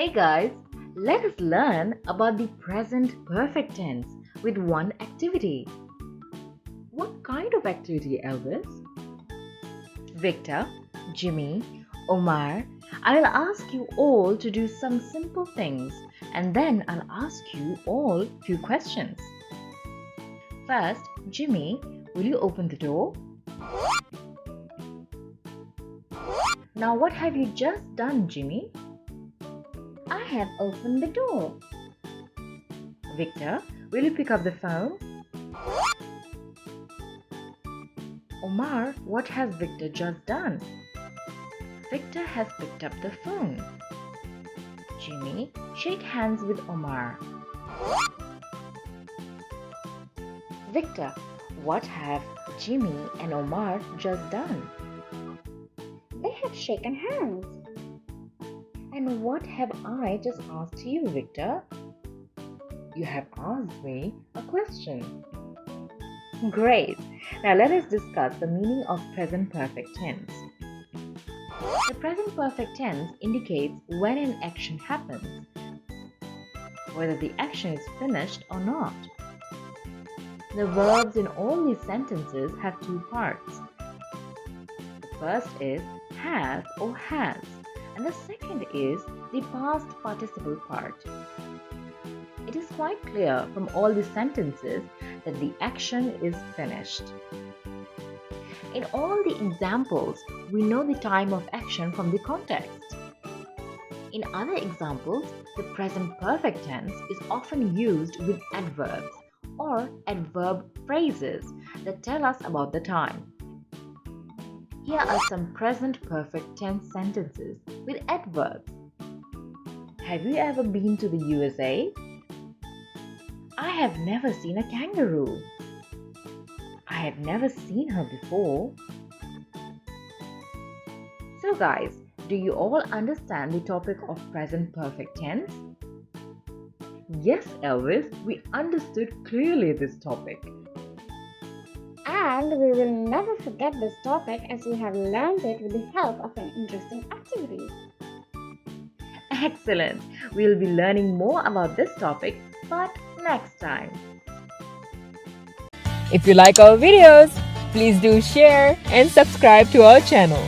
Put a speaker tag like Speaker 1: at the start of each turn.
Speaker 1: Hey guys, let us learn about the present perfect tense with one activity. What kind of activity, Elvis? Victor, Jimmy, Omar, I will ask you all to do some simple things and then I'll ask you all few questions. First, Jimmy, will you open the door? Now what have you just done, Jimmy?
Speaker 2: I have opened the door.
Speaker 1: Victor, will you pick up the phone? Omar, what has Victor just done? Victor has picked up the phone. Jimmy, shake hands with Omar. Victor, what have Jimmy and Omar just done?
Speaker 2: They have shaken hands.
Speaker 1: And what have I just asked you, Victor? You have asked me a question. Great! Now let us discuss the meaning of present perfect tense. The present perfect tense indicates when an action happens, whether the action is finished or not. The verbs in all these sentences have two parts. The first is have or has, and the second is the past participle part. It is quite clear from all the sentences that the action is finished. In all the examples, we know the time of action from the context. In other examples, the present perfect tense is often used with adverbs or adverb phrases that tell us about the time. Here are some present perfect tense sentences with adverbs. Have you ever been to the USA? I have never seen a kangaroo. I have never seen her before. So guys, do you all understand the topic of present perfect tense? Yes, Elvis, we understood clearly this topic.
Speaker 2: And we will never forget this topic as we have learned it with the help of an interesting activity.
Speaker 1: Excellent! We'll be learning more about this topic, but next time.
Speaker 3: If you like our videos, please do share and subscribe to our channel.